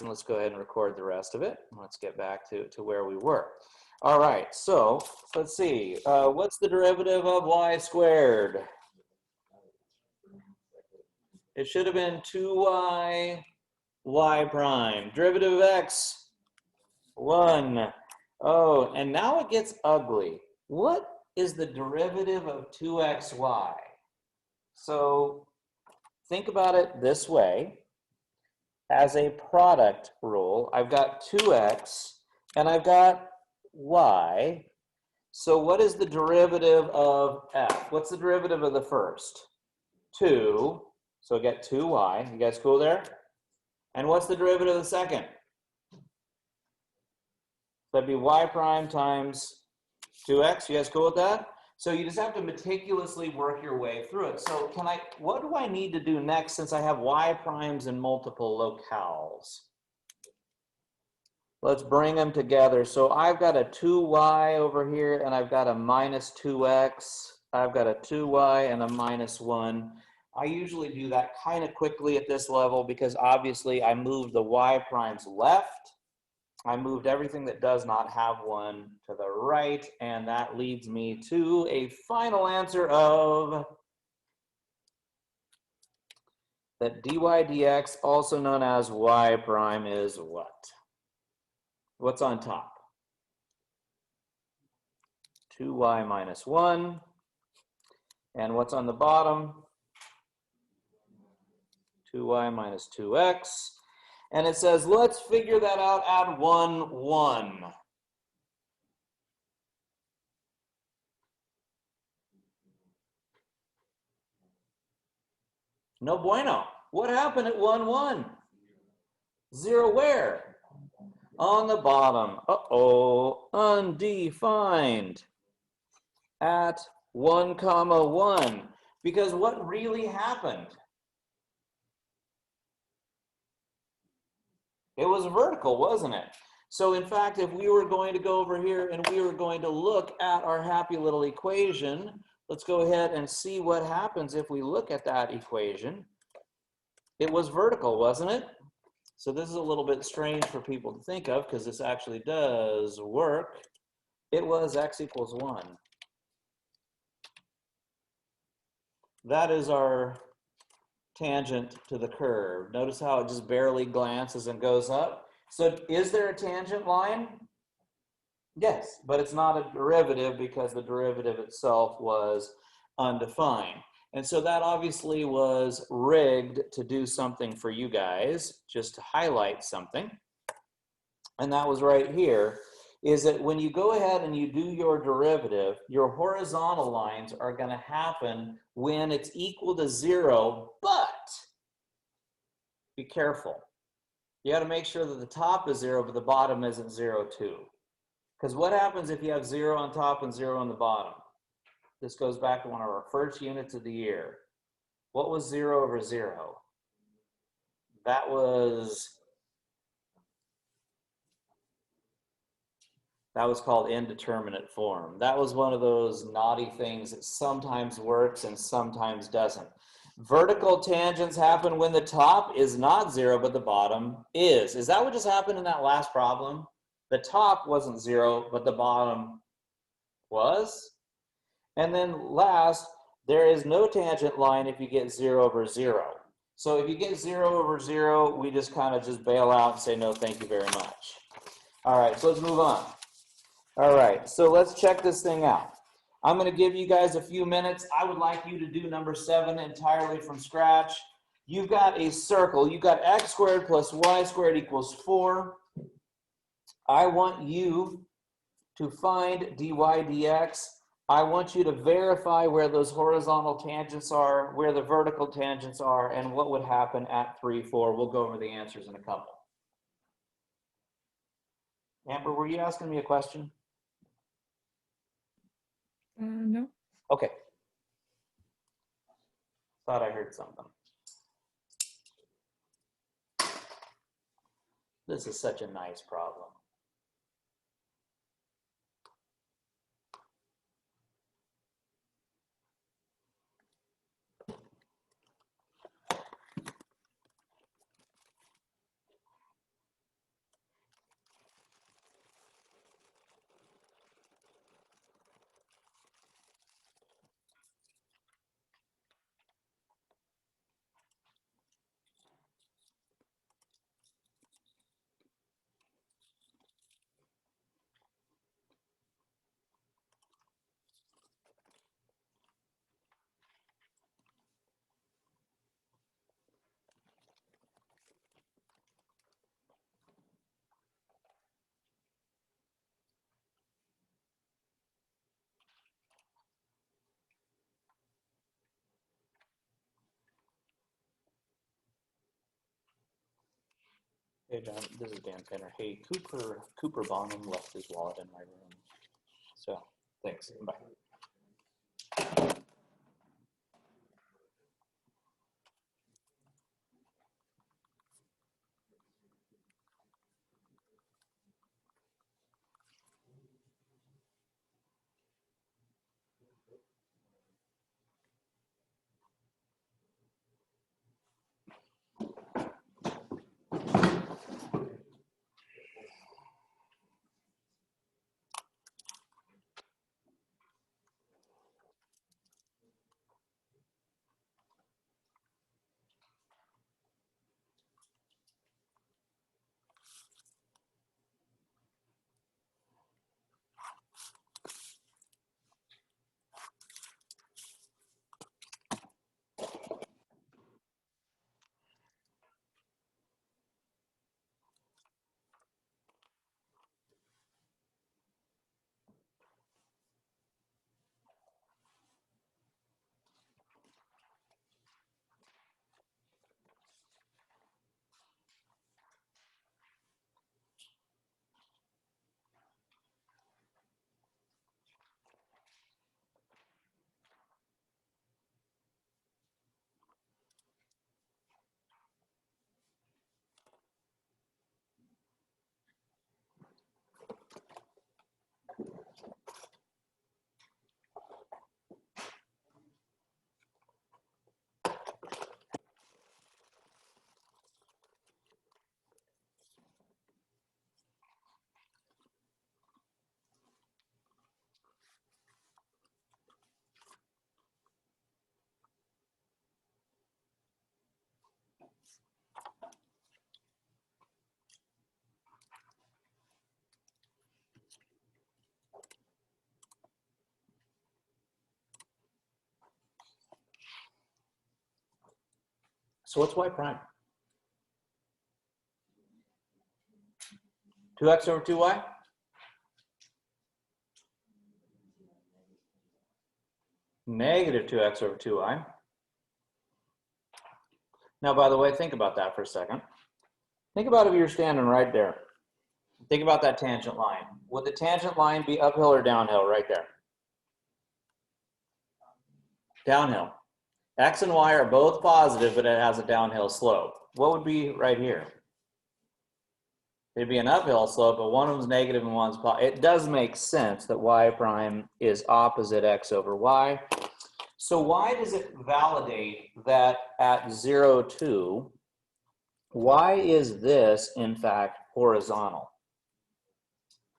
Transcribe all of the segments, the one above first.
and let's go ahead and record the rest of it. Let's get back to where we were. All right, so let's see. What's the derivative of y squared? It should have been 2y, y prime. Derivative of x, 1. Oh, and now it gets ugly. What is the derivative of 2xy? So think about it this way. As a product rule, I've got 2x and I've got y. So what is the derivative of f? What's the derivative of the first? 2. So get 2y. You guys cool there? And what's the derivative of the second? That'd be y prime times 2x. You guys cool with that? So you just have to meticulously work your way through it. So what do I need to do next since I have y primes in multiple locales? Let's bring them together. So I've got a 2y over here and I've got a minus 2x. I've got a 2y and a minus 1. I usually do that kind of quickly at this level because obviously I moved the y primes left. I moved everything that does not have one to the right, and that leads me to a final answer of that dy dx, also known as y prime, is what? What's on top? 2y minus 1. And what's on the bottom? 2y minus 2x. And it says, let's figure that out at 1, 1. No bueno. What happened at 1, 1? 0 where? On the bottom. Uh-oh, undefined. At 1, 1. Because what really happened? It was vertical, wasn't it? So in fact, if we were going to go over here and we were going to look at our happy little equation, let's go ahead and see what happens if we look at that equation. It was vertical, wasn't it? So this is a little bit strange for people to think of because this actually does work. It was x equals 1. That is our tangent to the curve. Notice how it just barely glances and goes up. So is there a tangent line? Yes, but it's not a derivative because the derivative itself was undefined. And so that obviously was rigged to do something for you guys, just to highlight something. And that was right here, is that when you go ahead and you do your derivative, your horizontal lines are going to happen when it's equal to 0, but be careful. You got to make sure that the top is 0, but the bottom isn't 0 too. Because what happens if you have 0 on top and 0 on the bottom? This goes back to one of our first units of the year. What was 0 over 0? That was called indeterminate form. That was one of those naughty things that sometimes works and sometimes doesn't. Vertical tangents happen when the top is not 0, but the bottom is. Is that what just happened in that last problem? The top wasn't 0, but the bottom was. And then last, there is no tangent line if you get 0 over 0. So if you get 0 over 0, we just kind of just bail out and say, no, thank you very much. All right, so let's move on. All right, so let's check this thing out. I'm going to give you guys a few minutes. I would like you to do number 7 entirely from scratch. You've got a circle. You've got x squared plus y squared equals 4. I want you to find dy dx. I want you to verify where those horizontal tangents are, where the vertical tangents are, and what would happen at 3, 4. We'll go over the answers in a couple. Amber, were you asking me a question? No. Okay. Thought I heard something. This is such a nice problem. Hey, Dan, this is Dan Penner. Hey, Cooper Bonham left his wallet in my room. So, thanks. Bye. So what's y prime? 2x over 2y? Negative 2x over 2y. Now, by the way, think about that for a second. Think about if you're standing right there. Think about that tangent line. Would the tangent line be uphill or downhill right there? Downhill. X and y are both positive, but it has a downhill slope. What would be right here? It'd be an uphill slope, but one of them's negative and one's positive. It does make sense that y prime is opposite x over y. So why does it validate that at 0, 2, why is this, in fact, horizontal?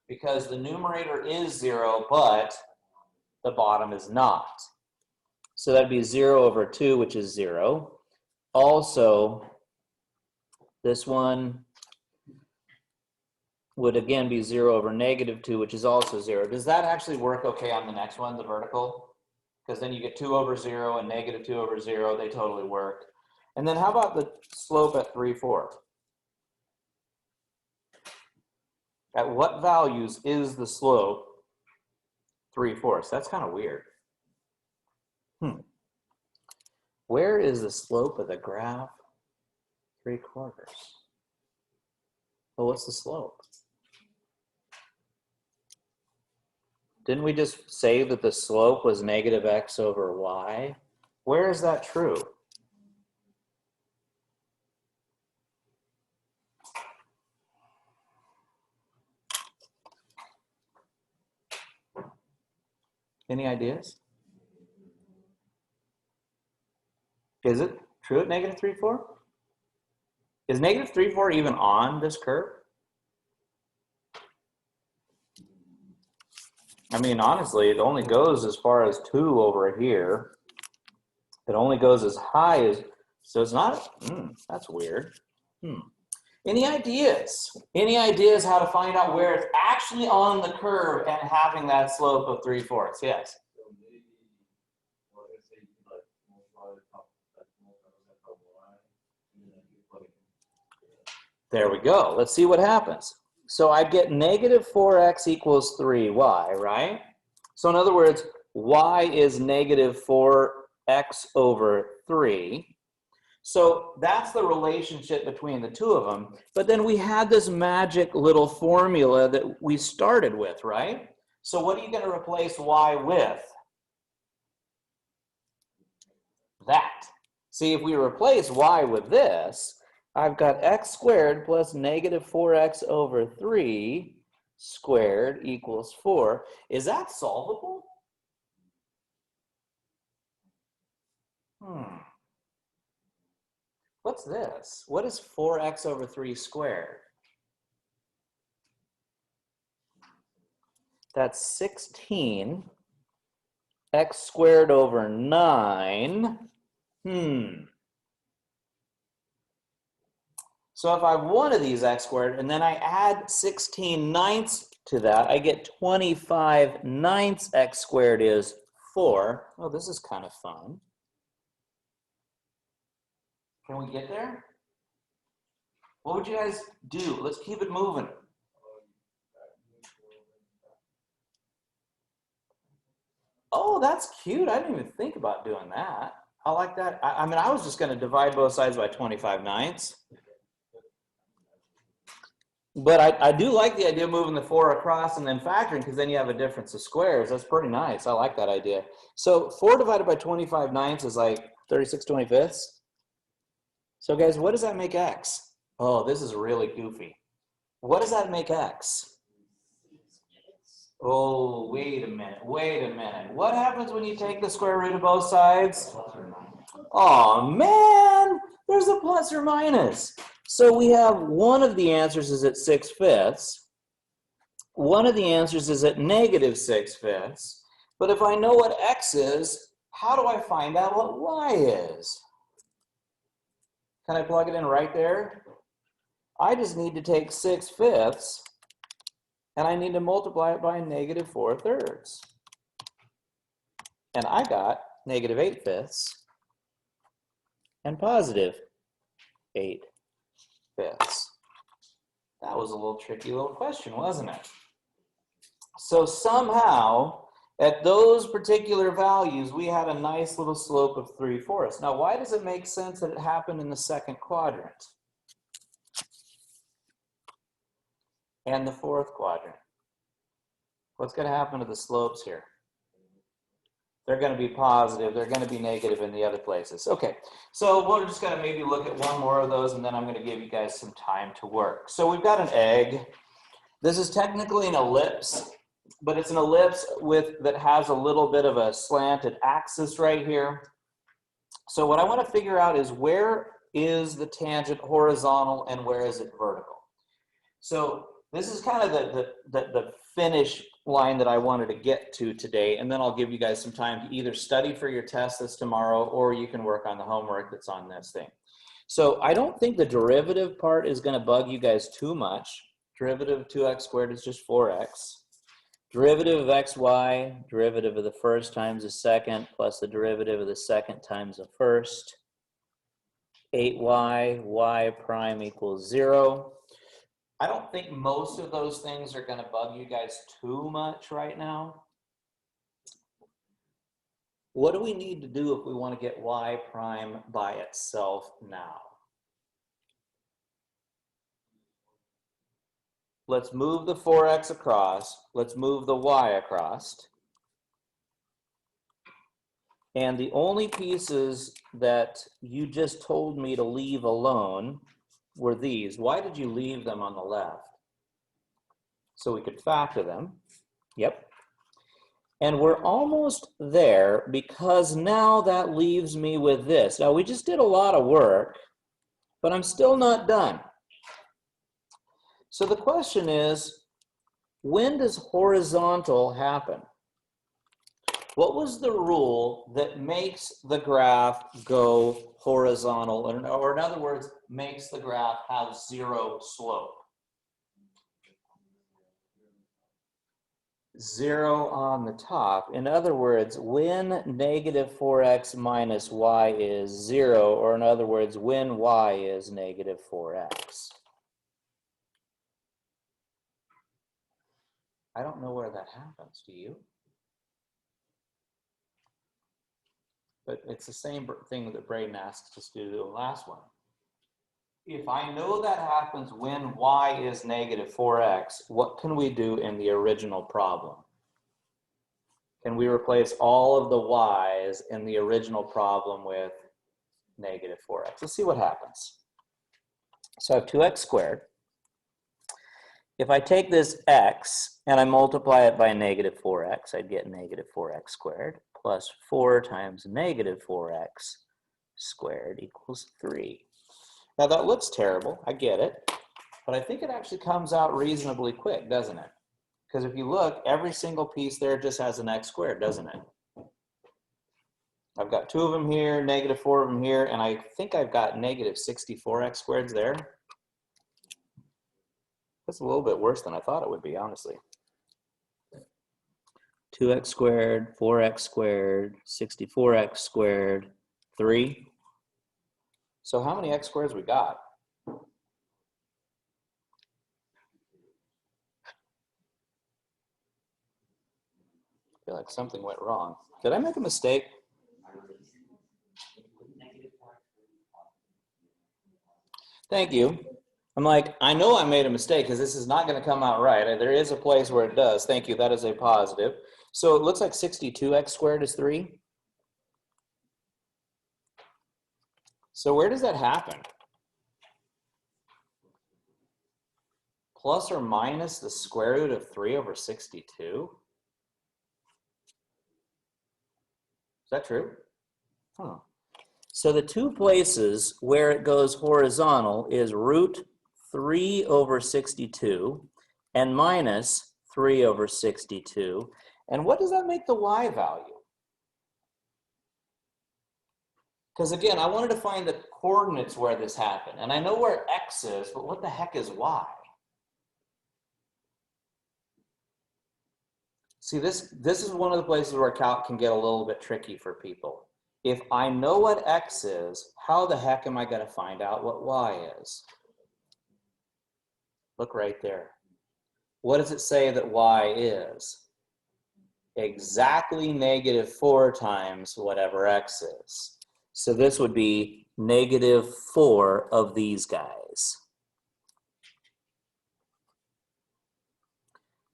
Because the numerator is 0, but the bottom is not. So that'd be 0 over 2, which is 0. Also, this one would again be 0 over negative 2, which is also 0. Does that actually work okay on the next one, the vertical? Because then you get 2 over 0 and negative 2 over 0. They totally work. And then how about the slope at 3/4? At what values is the slope 3/4? That's kind of weird. Where is the slope of the graph 3/4? Well, what's the slope? Didn't we just say that the slope was negative x over y? Where is that true? Any ideas? Is it true at negative 3/4? Is negative 3/4 even on this curve? I mean, honestly, it only goes as far as 2 over here. It only goes as high as, so it's not, that's weird. Any ideas? Any ideas how to find out where it's actually on the curve and having that slope of 3/4? Yes. There we go. Let's see what happens. So I get negative 4x equals 3y, right? So in other words, y is negative 4x over 3. So that's the relationship between the two of them. But then we had this magic little formula that we started with, right? So what are you going to replace y with? That. See, if we replace y with this, I've got x squared plus negative 4x over 3 squared equals 4. Is that solvable? What's this? What is 4x over 3 squared? That's 16. X squared over 9. So if I have one of these x squared and then I add 16 ninths to that, I get 25 ninths x squared is 4. Oh, this is kind of fun. Can we get there? What would you guys do? Let's keep it moving. Oh, that's cute. I didn't even think about doing that. I like that. I mean, I was just going to divide both sides by 25 ninths. But I do like the idea of moving the 4 across and then factoring, because then you have a difference of squares. That's pretty nice. I like that idea. So 4 divided by 25 ninths is like 36 25ths. So guys, what does that make x? Oh, this is really goofy. What does that make x? Oh, wait a minute. Wait a minute. What happens when you take the square root of both sides? Oh, man. There's a plus or minus. So we have one of the answers is at 6/5. One of the answers is at negative 6/5. But if I know what x is, how do I find out what y is? Can I plug it in right there? I just need to take 6/5 and I need to multiply it by negative 4/3. And I got negative 8/5 and positive 8/5. That was a little tricky little question, wasn't it? So somehow, at those particular values, we had a nice little slope of 3/4. Now, why does it make sense that it happened in the second quadrant and the fourth quadrant? What's going to happen to the slopes here? They're going to be positive. They're going to be negative in the other places. Okay, so we're just going to maybe look at one more of those, and then I'm going to give you guys some time to work. So we've got an egg. This is technically an ellipse, but it's an ellipse that has a little bit of a slanted axis right here. So what I want to figure out is, where is the tangent horizontal and where is it vertical? So this is kind of the finish line that I wanted to get to today, and then I'll give you guys some time to either study for your test this tomorrow, or you can work on the homework that's on this thing. So I don't think the derivative part is going to bug you guys too much. Derivative of 2x squared is just 4x. Derivative of xy, derivative of the first times the second, plus the derivative of the second times the first. 8y, y prime equals 0. I don't think most of those things are going to bug you guys too much right now. What do we need to do if we want to get y prime by itself now? Let's move the 4x across. Let's move the y across. And the only pieces that you just told me to leave alone were these. Why did you leave them on the left? So we could factor them. Yep. And we're almost there, because now that leaves me with this. Now, we just did a lot of work, but I'm still not done. So the question is, when does horizontal happen? What was the rule that makes the graph go horizontal, or in other words, makes the graph have 0 slope? 0 on the top. In other words, when negative 4x minus y is 0, or in other words, when y is negative 4x. I don't know where that happens. Do you? But it's the same thing that Braden asked us to do the last one. If I know that happens when y is negative 4x, what can we do in the original problem? Can we replace all of the y's in the original problem with negative 4x? Let's see what happens. So I have 2x squared. If I take this x and I multiply it by negative 4x, I'd get negative 4x squared plus 4 times negative 4x squared equals 3. Now that looks terrible, I get it, but I think it actually comes out reasonably quick, doesn't it? Because if you look, every single piece there just has an x squared, doesn't it? I've got 2 of them here, negative 4 of them here, and I think I've got negative 64x squareds there. That's a little bit worse than I thought it would be, honestly. 2x squared, 4x squared, 64x squared, 3. So how many x squareds we got? I feel like something went wrong. Did I make a mistake? Thank you. I'm like, I know I made a mistake because this is not going to come out right. There is a place where it does. Thank you. That is a positive. So it looks like 62x squared is 3. So where does that happen? Plus or minus the square root of 3 over 62? Is that true? Huh. So the 2 places where it goes horizontal is root 3 over 62 and minus 3 over 62. And what does that make the y value? Because again, I wanted to find the coordinates where this happened. And I know where x is, but what the heck is y? See, this is one of the places where calc can get a little bit tricky for people. If I know what x is, how the heck am I going to find out what y is? Look right there. What does it say that y is? Exactly negative 4 times whatever x is. So this would be negative 4 of these guys.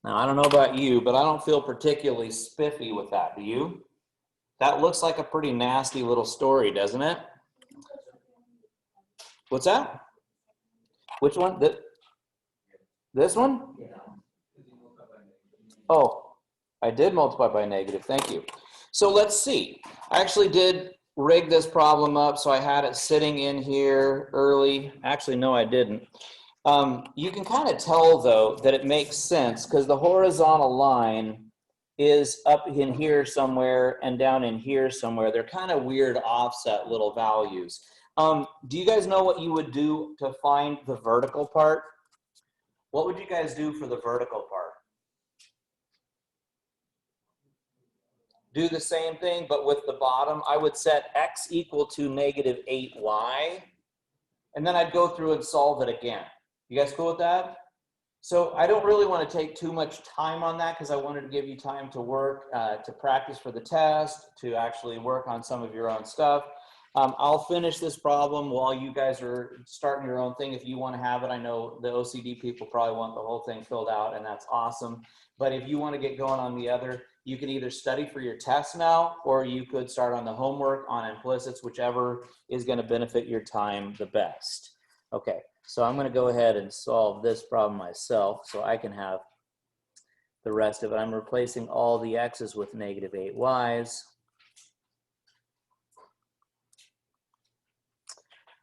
Now, I don't know about you, but I don't feel particularly spiffy with that. Do you? That looks like a pretty nasty little story, doesn't it? What's that? Which one? This one? Oh, I did multiply by negative. Thank you. So let's see. I actually did rig this problem up, so I had it sitting in here early. Actually, no, I didn't. You can kind of tell, though, that it makes sense because the horizontal line is up in here somewhere and down in here somewhere. They're kind of weird offset little values. Do you guys know what you would do to find the vertical part? What would you guys do for the vertical part? Do the same thing, but with the bottom. I would set x equal to negative 8y, and then I'd go through and solve it again. You guys cool with that? So I don't really want to take too much time on that because I wanted to give you time to work, to practice for the test, to actually work on some of your own stuff. I'll finish this problem while you guys are starting your own thing if you want to have it. I know the OCD people probably want the whole thing filled out, and that's awesome. But if you want to get going on the other, you can either study for your test now, or you could start on the homework on implicits, whichever is going to benefit your time the best. Okay, so I'm going to go ahead and solve this problem myself so I can have the rest of it. I'm replacing all the x's with negative 8y's.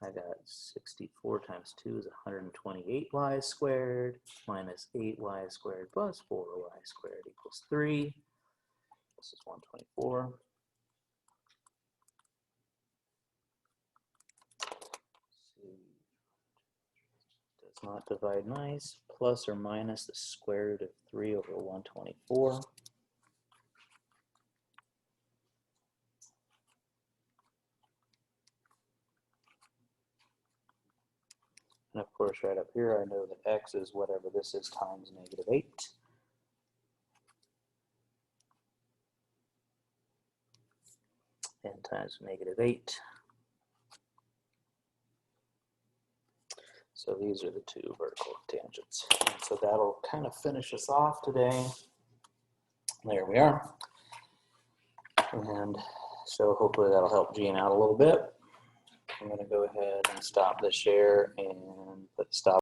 I got 64 times 2 is 128y squared minus 8y squared plus 4y squared equals 3. This is 124. Does not divide nice. Plus or minus the square root of 3 over 124. And of course, right up here, I know that x is whatever this is times negative 8. 10 times -8. So these are the two vertical tangents. And so that'll kind of finish us off today. There we are. And so hopefully that'll help Gene out a little bit. I'm going to go ahead and stop the share and put stop.